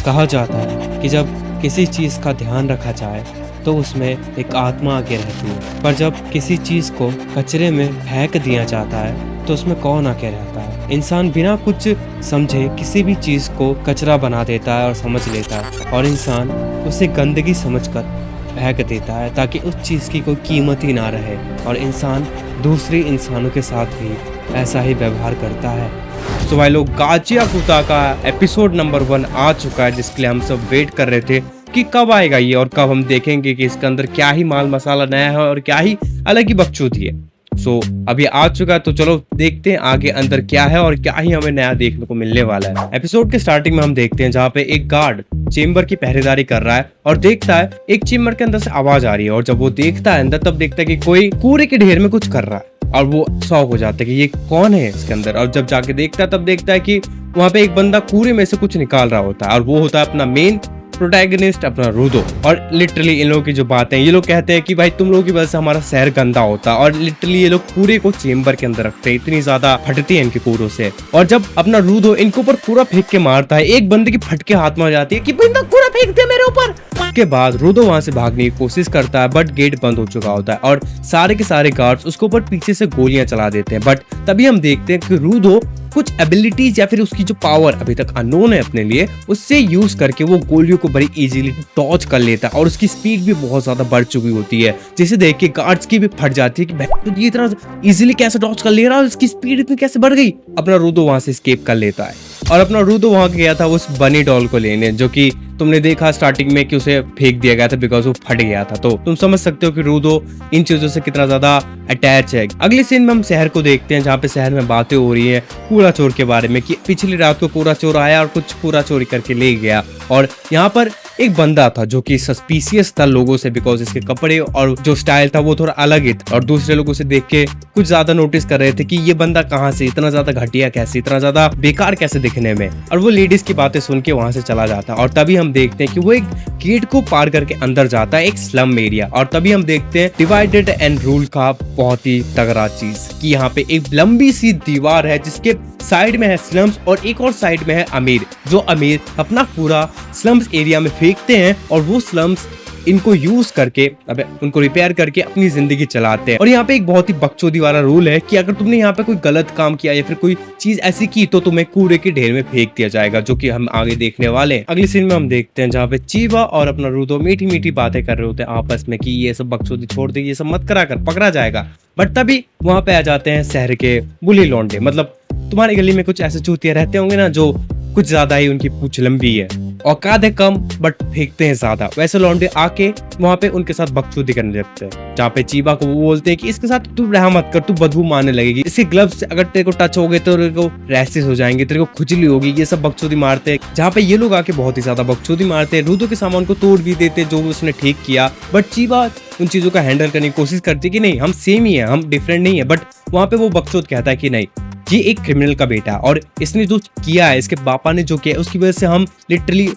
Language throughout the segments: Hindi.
कहा जाता है कि जब किसी चीज़ का ध्यान रखा जाए तो उसमें एक आत्मा आके रहती है, पर जब किसी चीज़ को कचरे में फेंक दिया जाता है तो उसमें कौन आके रहता है। इंसान बिना कुछ समझे किसी भी चीज़ को कचरा बना देता है और समझ लेता है, और इंसान उसे गंदगी समझकर फेंक देता है ताकि उस चीज़ की कोई कीमत ही ना रहे। और इंसान दूसरे इंसानों के साथ भी ऐसा ही व्यवहार करता है। तो भाई लोग, गाजिया कुत्ता का एपिसोड नंबर 1 आ चुका है, जिसके लिए हम सब वेट कर रहे थे कि कब आएगा ये और कब हम देखेंगे कि इसके अंदर क्या ही माल मसाला नया है और क्या ही अलग ही बकचोदी है। अभी आ चुका है, तो चलो देखते हैं आगे अंदर क्या है और क्या ही हमें नया देखने को मिलने वाला है। एपिसोड के स्टार्टिंग में हम देखते हैं जहाँ पे एक गार्ड चेम्बर की पहरेदारी कर रहा है और देखता है एक चेम्बर के अंदर से आवाज आ रही है, और जब वो देखता है अंदर तब देखता है कि कोई कूड़े के ढेर में कुछ कर रहा है, और वो शॉक हो जाता है कि ये कौन है इसके अंदर। और जब जाके देखता है तब देखता है कि वहाँ पे एक बंदा कूड़े में से कुछ निकाल रहा होता है, और वो होता है अपना मेन प्रोटैगनिस्ट, अपना रूदो। और लिटरली इन लोगों की जो बातें, ये लोग कहते हैं कि भाई तुम लोगों की वजह से हमारा शहर गंदा होता है, और लिटरली ये लोग कूड़े को चेम्बर के अंदर रखते हैं, इतनी ज्यादा फटती है इनके कूड़ों से। और जब अपना रूदो इनके ऊपर कूड़ा फेंक के मारता है, एक बंदे की फटके हाथ में आ जाती है कि बंदा कूड़ा फेंक दे मेरे ऊपर। उसके बाद रूदो वहां से भागने की कोशिश करता है, बट गेट बंद हो चुका होता है और सारे के सारे गार्ड्स उसके ऊपर पीछे से गोलियां चला देते हैं। बट तभी हम देखते हैं कि रूदो कुछ एबिलिटीज या फिर उसकी जो पावर अभी तक अननोन है अपने लिए, उससे यूज करके वो गोलियों को बड़ी इजीली डॉज कर लेता है, और उसकी स्पीड भी बहुत ज्यादा बढ़ चुकी होती है, जिसे देख के गार्ड्स की भी फट जाती है कि भाई ये इतना इजीली कैसे डॉज कर ले रहा है, इसकी स्पीड इतनी कैसे बढ़ गई। अपना रूदो वहां से एस्केप कर लेता है, और अपना रूदो वहां गया था उस बनी डॉल को लेने, जो कि तुमने देखा स्टार्टिंग में कि उसे फेंक दिया गया था बिकॉज वो फट गया था। तो तुम समझ सकते हो कि रूदो इन चीजों से कितना ज्यादा अटैच है। अगले सीन में हम शहर को देखते हैं, जहाँ पे शहर में बातें हो रही है कूड़ा चोर के बारे में, कि पिछली रात को कूड़ा चोर आया और कुछ कूड़ा चोरी करके ले गया। और यहाँ पर एक बंदा था जो कि सस्पिशियस था लोगों से, बिकॉज इसके कपड़े और जो स्टाइल था वो थोड़ा अलग ही था, और दूसरे लोगों से देख के कुछ ज्यादा नोटिस कर रहे थे कि ये बंदा कहाँ से इतना ज्यादा घटिया कैसे, इतना ज्यादा बेकार कैसे दिखने में। और वो लेडीज की बातें सुन के वहां से चला जाता है, और तभी हम देखते हैं कि वो एक गेट को पार करके अंदर जाता है, एक स्लम एरिया। और तभी हम देखते हैं डिवाइडेड एंड रूल का बहुत ही तगड़ा चीज, कि यहाँ पे एक लंबी सी दीवार है जिसके साइड में है स्लम्स और एक और साइड में है अमीर, जो अमीर अपना पूरा स्लम्स एरिया में फेंकते हैं, और वो स्लम्स इनको यूज करके उनको रिपेयर करके अपनी जिंदगी चलाते हैं। और यहाँ पे एक बहुत ही बकचोदी वाला रूल है कि अगर तुमने यहाँ पे कोई गलत काम किया या फिर कोई चीज ऐसी की तो तुम्हें कूड़े के ढेर में फेंक दिया जाएगा, जो कि हम आगे देखने वाले हैं। अगले सीन में हम देखते हैं जहाँ पे चीवा और अपना रूदो मीठी मीठी बातें कर रहे होते हैं आपस में कि ये सब बकचोदी छोड़ दे, ये सब मत करा कर, पकड़ा जाएगा। बट तभी वहां पे आ जाते हैं शहर के बुली लौंडे। मतलब तुम्हारी गली में कुछ ऐसे चूतिया रहते होंगे ना, जो कुछ ज्यादा ही उनकी पूंछ लंबी है, औकात है कम बट फेंकते हैं ज्यादा। वैसे लौंडे आके वहां पे उनके साथ बकचोदी करने लगते हैं, जहाँ पे चीबा को वो बोलते हैं कि इसके साथ तू रहा मत कर, तू बदबू मारने लगेगी, इसके ग्लव्स से अगर तेरे को टच हो गए तो तेरे को रैशेस हो जाएंगे, तेरे को खुजली होगी। ये सब बकचोदी मारते हैं, जहाँ पे ये लोग आके बहुत ही ज्यादा बकचोदी मारते हैं। रूदो के सामान को तोड़ भी देते हैं जो उसने ठीक किया, बट चीबा उन चीजों का हैंडल करने की कोशिश करती है कि नहीं हम सेम ही है, हम डिफरेंट नहीं है। बट वहां पे वो बकचोद कहता है कि नहीं, ये एक क्रिमिनल का बेटा है, और इसने जो किया है, इसके पापा ने जो किया है, उसकी वजह से हम लिटरली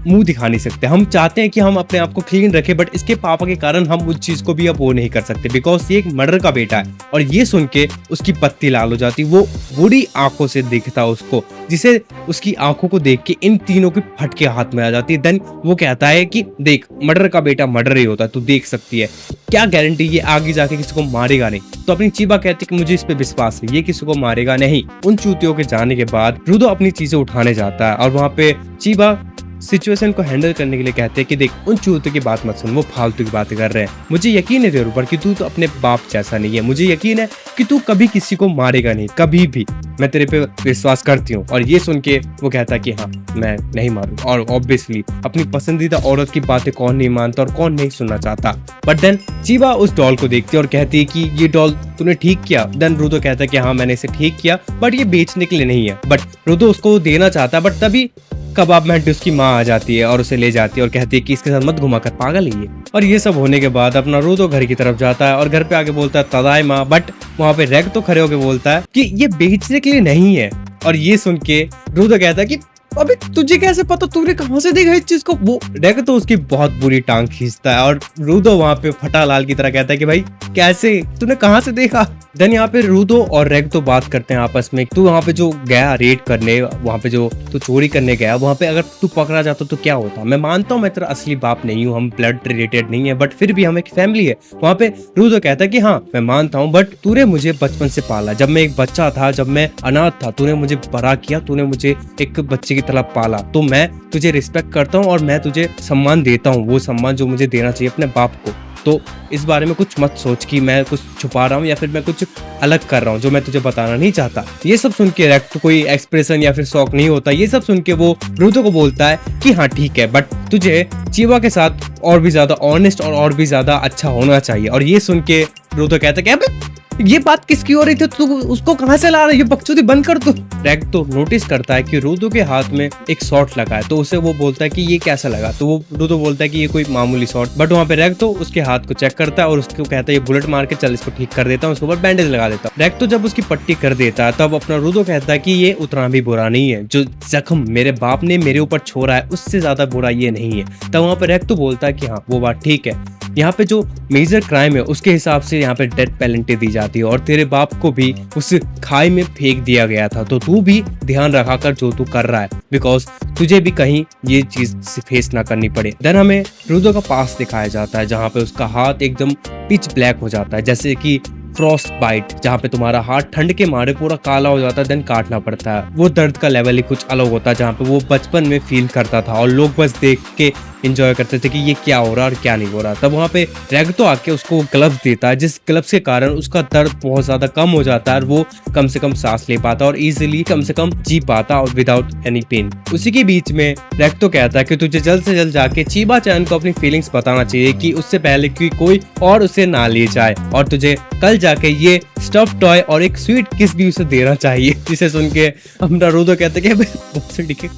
मुंह दिखा नहीं सकते। हम चाहते हैं कि हम अपने आप को क्लीन रखें, बट इसके पापा के कारण हम उस चीज को भी अब वो नहीं कर सकते, बिकॉज ये एक मर्डर का बेटा है। और ये सुन के उसकी पत्ती लाल हो जाती, वो बुरी आंखों से देखता उसको, जिसे उसकी आंखों को देख के इन तीनों की फटके हाथ में आ जाती है। देन वो कहता है कि देख, मर्डर का बेटा मर्डर ही होता है, तू देख सकती है, क्या गारंटी ये आगे जाके किसी को मारेगा नहीं। तो अपनी चीबा कहती कि मुझे इस पे विश्वास है, ये किसी को मारेगा नहीं। उन चूतियों के जाने के बाद रूदो अपनी चीजें उठाने जाता है, और वहां पे चीबा सिचुएशन को हैंडल करने के लिए कहते हैं कि देख, उन चूतियों की बात मत सुन, वो फालतू की बातें कर रहे हैं। मुझे यकीन है तेरे ऊपर कि तू तो अपने बाप जैसा नहीं है, मुझे यकीन है कि तू कभी किसी को मारेगा नहीं, कभी भी, मैं तेरे पे विश्वास करती हूँ। और ये सुन के वो कहता है कि हाँ मैं नहीं मारूंगा। और ऑब्वियसली अपनी पसंदीदा औरत की बातें कौन नहीं मानता और कौन नहीं सुनना चाहता। बट देन चीबा उस डॉल को देखती है और कहती है कि ये डॉल तूने ठीक किया। देन रूदो कहता है कि हाँ मैंने इसे ठीक किया, बट ये बेचने के लिए नहीं है। बट रूदो उसको देना चाहता है, बट तभी कबाब में उसकी माँ आ जाती है और उसे ले जाती है और कहती है कि इसके साथ मत घुमा कर, पागल है ये। और ये सब होने के बाद अपना रूदो घर की तरफ जाता है और घर पे आके बोलता है तदाई माँ, बट वहाँ पे रेग तो खड़े होके बोलता है कि ये बेचने के लिए नहीं है। और ये सुन के रूदो कहता है कि अबे तुझे कैसे पता, तूने कहाँ से देखा इस चीज को? वो रेग तो उसकी बहुत बुरी टांग खींचता है और रूदो वहां पे फटा लाल की तरह कहता है कि भाई कैसे, तूने कहाँ से देखा? देन यहाँ पे रूदो और रेग तो बात करते हैं आपस में। तू वहां पे जो गया रेड करने, वहां पे जो तू चोरी करने गया, वहां पे अगर तू पकड़ा जाता तो क्या होता? मैं मानता हूँ मैं तेरा असली बाप नहीं हूँ, हम ब्लड रिलेटेड नहीं है, बट फिर भी हम एक फैमिली है। वहां पे रूदो कहता है कि हाँ मैं मानता हूँ, बट तूने मुझे बचपन से पाला, जब मैं एक बच्चा था, जब मैं अनाथ था, तूने मुझे बड़ा किया, तूने मुझे एक बच्चे की तरह पाला, तो मैं तुझे रिस्पेक्ट करता हूँ और मैं तुझे सम्मान देता हूँ, वो सम्मान जो मुझे देना चाहिए अपने बाप को। तो इस बारे में कुछ मत सोच कि मैं कुछ छुपा रहा हूँ या फिर मैं कुछ अलग कर रहा हूँ जो मैं तुझे बताना नहीं चाहता। ये सब सुन के रेग तो कोई एक्सप्रेशन या फिर शौक नहीं होता। ये सब सुन के वो रूदो को बोलता है कि हाँ ठीक है, बट तुझे चीवा के साथ और भी ज्यादा ऑनेस्ट और भी ज्यादा अच्छा होना चाहिए। और ये सुन के रूदो कहता है कि अबे ये बात किसकी हो रही थी, तू उसको कहाँ से ला रहा है, ये बकचोदी बंद कर तू। रेग तो नोटिस करता है कि रूदो के हाथ में एक शॉट लगा है, तो उसे वो बोलता है कि ये कैसा लगा, तो वो रूदो बोलता है कि ये कोई मामूली शॉट, बट वहाँ पे रेग तो उसके हाथ को चेक करता है और उसको कहता है ये बुलेट मार के चल इसको ठीक कर देता हूँ, उसके ऊपर बैंडेज लगा देता हूँ। रेग तो जब उसकी पट्टी कर देता है तब अपना रूदो कहता है कि ये उतना भी बुरा नहीं है, जो जख्म मेरे बाप ने मेरे ऊपर छोड़ा है उससे ज्यादा बुरा ये नहीं है। तब वहाँ पे रेग तो बोलता है कि हाँ वो बात ठीक है, यहाँ पे जो मेजर क्राइम है उसके हिसाब से यहाँ पे डेथ पेनल्टी दी जाती है और तेरे बाप को भी उस खाई में फेंक दिया गया था, तो तू भी ध्यान रखा कर जो तू कर रहा है, बिकॉज तुझे भी कहीं ये चीज फेस ना करनी पड़े। देन हमें रूदो का पास दिखाया जाता है जहाँ पे उसका हाथ एकदम पिच ब्लैक हो जाता है, जैसे कि फ्रॉस्ट बाइट, जहाँ पे तुम्हारा हाथ ठंड के मारे पूरा काला हो जाता है, देन काटना पड़ता है। वो दर्द का लेवल ही कुछ अलग होता है जहाँ पे वो बचपन में फील करता था और लोग बस देख के एंजॉय करते थे कि ये क्या हो रहा है और क्या नहीं हो रहा। तब वहाँ पे रेग तो आके उसको ग्लव्स देता है, जिस ग्लव्स के कारण उसका दर्द बहुत ज्यादा कम हो जाता है और वो कम से कम सांस ले पाता और इजीली कम से कम जी पाता और विदाउट एनी पेन। उसी के बीच में रेग तो कहता है कि तुझे जल्द से जल्द जाके चीबा चैन को अपनी फीलिंग्स बताना चाहिए कि उससे पहले कि कोई और उसे ना ले जाए, और तुझे कल जाके ये स्टफ टॉय और एक स्वीट किस भी उसे देना चाहिए। जिसे सुन के अपना रूदो कहते कि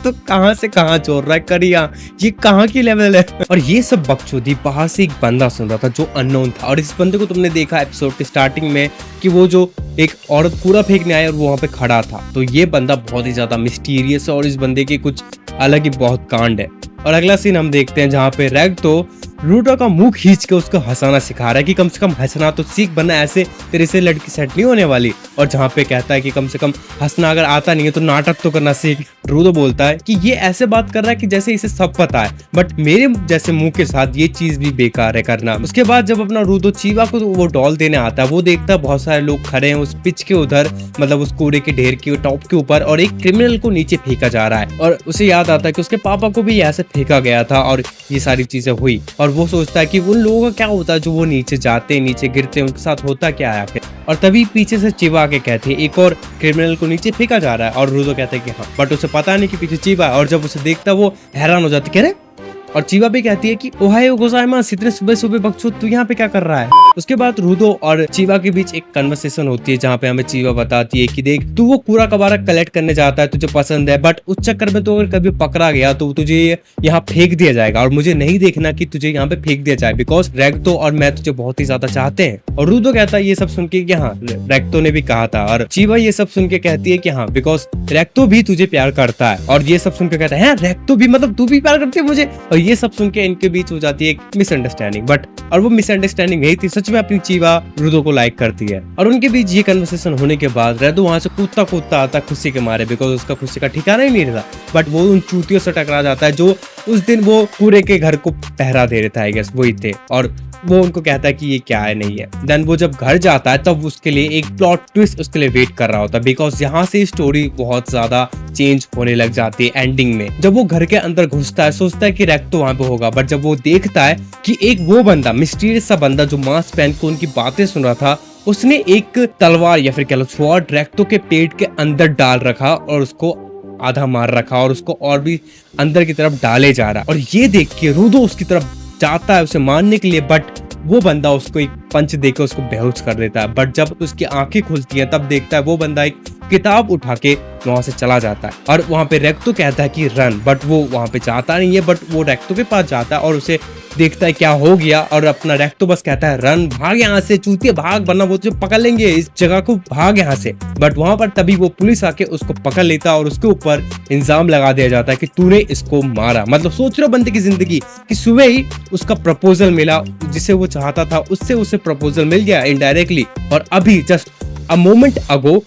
तो कहाँ से कहाँ छोड़ रहा है करिया, ये कहाँ की लेवल है। और ये सब बकचोदी बाहर से एक बंदा सुन रहा था जो अननोन था, और इस बंदे को तुमने देखा एपिसोड के स्टार्टिंग में कि वो जो एक औरत कूड़ा फेंकने आया और वो वहां पे खड़ा था, तो ये बंदा बहुत ही ज्यादा मिस्टीरियस है और इस बंदे के कुछ अलग ही बहुत कांड है। और अगला सीन हम देखते हैं जहाँ पे रेग तो रूडो का मुंह खींच के उसको हंसाना सिखा रहा है कि कम से कम हंसना तो सीख, वरना ऐसे तेरे से लड़की सेट नहीं होने वाली। और जहाँ पे कहता है कि कम से कम हंसना अगर आता नहीं है तो नाटक तो करना सीख। रूडो बोलता है कि ये ऐसे बात कर रहा है कि जैसे इसे सब पता है, बट मेरे जैसे मुंह के साथ ये चीज भी बेकार है करना। उसके बाद जब अपना रूडो चीवा को वो डॉल देने आता है, वो देखता है बहुत सारे लोग खड़े हैं उस पिच के उधर, मतलब उस कूड़े के ढेर के टॉप के ऊपर, और एक क्रिमिनल को नीचे फेंका जा रहा है। और उसे याद आता है कि उसके पापा को भी ऐसे फेंका गया था और ये सारी चीजें हुई, और वो सोचता है कि उन लोगों का क्या होता है जो वो नीचे जाते नीचे गिरते, उनके साथ होता क्या है आखिर। और तभी पीछे से चिवा आके कहते हैं एक और क्रिमिनल को नीचे फेंका जा रहा है, और रूदो कहते हैं कि हाँ, बट उसे पता नहीं कि पीछे चिवा है। और जब उसे देखता वो हैरान हो जाती, कह रहे। और चिवा भी कहती है कि ओहायो गोजाइमास, इतने सुबह सुबह बकचोद तू यहाँ पे क्या कर रहा है। उसके बाद रूदो और चिवा के बीच एक कन्वर्सेशन होती है जहाँ पे हमें चिवा बताती है कि देख तू वो कूड़ा कबाड़ा कलेक्ट करने जाता है, तुझे पसंद है, बट उस चक्कर में तो अगर कभी पकड़ा गया तो तुझे यहाँ फेंक दिया जाएगा, और मुझे नहीं देखना कि तुझे यहाँ पे फेंक दिया जाए, बिकॉज रेक्टो और मैं तुझे बहुत ही ज्यादा चाहते हैं। और रूदो कहता है ये सब सुन के कि हाँ रेक्टो ने भी कहा था, और चिवा ये सब सुन के कहती है कि हाँ बिकॉज रेक्टो भी तुझे प्यार करता है। और ये सब सुन के कहता है रेक्टो भी, मतलब तू भी प्यार करती है मुझे। और ये सब सुन के इनके बीच हो जाती है एक मिसअंडरस्टैंडिंग, बट और वो मिसअंडरस्टैंडिंग यही थी, सच में अपनी चिवा रूदो को लाइक करती है। और उनके बीच ये कन्वर्सेशन होने के बाद रेडो वहां से कूदता आता खुशी के मारे, बिकॉज उसका खुशी का ठिकाना ही नहीं रहता, बट वो उन चूतियों से टकरा जाता है जो उस दिन वो पूरे के घर को पहरा दे रहे थे, आई गेस वही थे। और वो उनको कहता है कि ये क्या है नहीं है। देन वो जब घर जाता है तब उसके लिए एक प्लॉट ट्विस्ट उसके लिए वेट कर रहा होता है, बिकॉज यहाँ से स्टोरी बहुत ज्यादा चेंज होने लग जाती है एंडिंग में। जब वो घर के अंदर घुसता है सोचता है कि रेक्टो वहां पे होगा, बट जब वो देखता है कि एक वो बंदा मिस्टीरियस सा बंदा जो मास्क पहन के उनकी बातें सुन रहा था, उसने एक तलवार या फिर कह लो स्वॉर्ड रेक्टो के पेट के अंदर डाल रखा और उसको आधा मार रखा और उसको और भी अंदर की तरफ डाले जा रहा। और ये देख के रूदो उसकी तरफ जाता है उसे मारने के लिए, बट वो बंदा उसको एक पंच देकर उसको बेहोश कर देता है। बट जब उसकी आंखें खुलती हैं तब देखता है वो बंदा एक किताब उठा के वहां से चला जाता है और वहां पे रेक्टो कहता है कि रन, बट वो वहां पे जाता नहीं है, बट वो रेक्टो के पास जाता है और उसे देखता है क्या हो गया, और अपना रेक्टो बस कहता है रन, भाग यहाँ से चूतिया भाग, वरना वो तुझे पकड़ लेंगे, इस जगह को भाग यहाँ से। बट वहां पर तभी वो पुलिस आके उसको पकड़ लेता है और उसके ऊपर इल्जाम लगा दिया जाता है कि तूने इसको मारा। मतलब सोच रहे हो बंदे की जिंदगी कि सुबह ही उसका प्रपोजल मिला, जिसे वो चाहता था उससे उसे प्रपोजल मिल गया इनडायरेक्टली, और अभी जस्ट अ मोमेंट अगो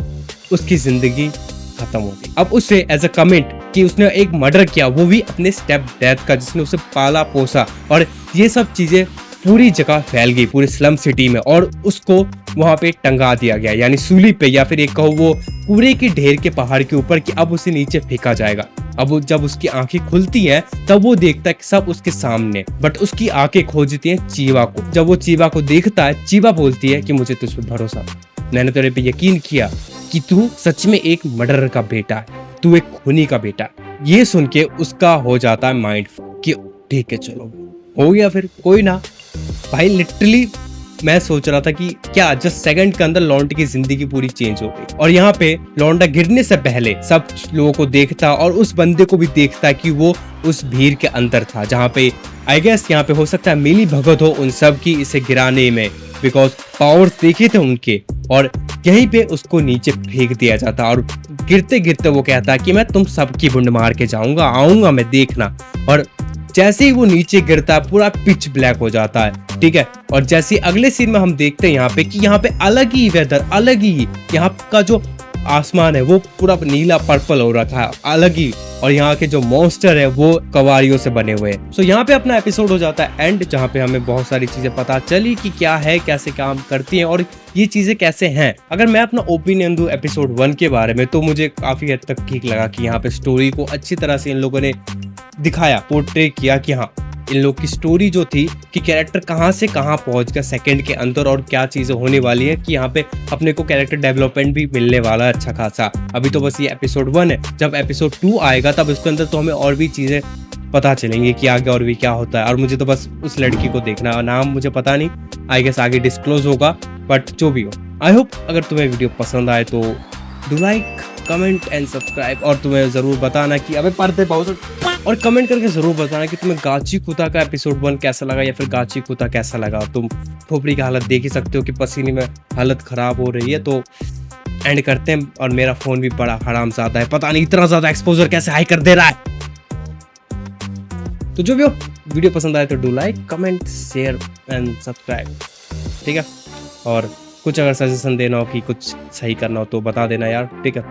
उसकी जिंदगी खत्म हो गई। अब उसे एज अ कमेंट कि उसने एक मर्डर किया, वो भी अपने स्टेप डैड का, जिसने उसे पाला पोसा, और ये सब चीजें पूरी जगह फैल गई पूरे स्लम सिटी में, और उसको वहां पे टंगा दिया गया, यानी सूली पे, या फिर एक कहो वो कूड़े के ढेर के पहाड़ के ऊपर, कि अब उसे नीचे फेंका जाएगा। अब जब उसकी आंखें खुलती हैं तब वो देखता है कि सब उसके सामने, बट उसकी आंखें खोजती हैं चीवा को। जब वो चीवा को देखता है, चीवा बोलती है कि मुझे तुझ पे भरोसा, मैंने तेरे पे यकीन किया कि तू सच में एक मर्डरर का बेटा है, तू एक खूनी का बेटा है। ये सुन के उसका हो जाता है माइंड कि ठीक है चलो हो गया, फिर कोई ना। भाई लिटरली मैं सोच रहा था कि क्या जस्ट सेकंड के अंदर लौंडे की जिंदगी पूरी चेंज हो गई। और यहाँ पे लौंडा गिरने से पहले सब लोगों को देखता और उस बंदे को भी देखता कि वो उस भीड़ के अंदर था, जहाँ पे आई गेस यहाँ पे हो सकता है मिली भगत हो उन सब की इसे गिराने में, बिकॉज पावर्स देखे थे उनके, और यहीं पे उसको नीचे फेंक दिया जाता। और गिरते गिरते वो कहता है कि मैं तुम सबकी बुंड मार के जाऊंगा, आऊंगा मैं देखना। और जैसे ही वो नीचे गिरता है पूरा पिच ब्लैक हो जाता है, ठीक है। और जैसे अगले सीन में हम देखते हैं यहाँ पे कि यहाँ पे अलग ही वेदर, अलग ही यहाँ का जो आसमान है वो पूरा नीला पर्पल हो रखा है, अलग ही। और यहाँ के जो मॉन्स्टर है वो कवारियों से बने हुए हैं। सो यहाँ पे अपना एपिसोड हो जाता है एंड, जहाँ पे हमें बहुत सारी चीजें पता चली कि क्या है, कैसे काम करती हैं और ये चीजें कैसे हैं। अगर मैं अपना ओपिनियन दूं एपिसोड 1 के बारे में, तो मुझे काफी हद तक ठीक लगा कि यहाँ पे स्टोरी को अच्छी तरह से इन लोगों ने दिखाया, पोर्ट्रे किया कि हाँ इन लोग की स्टोरी जो थी कि कैरेक्टर कहाँ से कहाँ पहुंच गया सेकंड के अंदर, और क्या चीजें होने वाली है कि यहाँ पे अपने को कैरेक्टर डेवलपमेंट भी मिलने वाला है अच्छा खासा। अभी तो बस ये एपिसोड 1 है, जब एपिसोड 2 आएगा तब इसके अंदर तो हमें और भी चीजें पता चलेंगी कि आगे और भी क्या होता है। और मुझे तो बस उस लड़की को देखना है, नाम मुझे पता नहीं, आई गेस आगे डिस्क्लोज होगा, बट जो भी हो। आई होप अगर तुम्हें वीडियो पसंद आए तो do like, comment and subscribe, और तुम्हें जरूर बताना कि अबे पढ़ते बहुत, और कमेंट करके जरूर बताना कि तुम्हें गाची कुत्ता का एपिसोड 1 कैसा लगा, या फिर गाची कुत्ता कैसा लगा। तुम खोपड़ी की हालत देख ही सकते हो कि पसीने में हालत खराब हो रही है। तो एंड करते हैं, और मेरा फोन भी बड़ा हरामजादा है, पता नहीं इतना ज्यादा एक्सपोजर कैसे हाई कर दे रहा है। तो जो भी हो, वीडियो पसंद आए तो do like, comment, share and subscribe, ठीक है। और कुछ अगर सजेशन देना हो कि कुछ सही करना हो तो बता देना यार, ठीक है।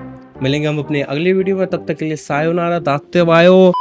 मिलेंगे हम अपने अगली वीडियो में, तब तक के लिए सायोनारा, दाते बायो।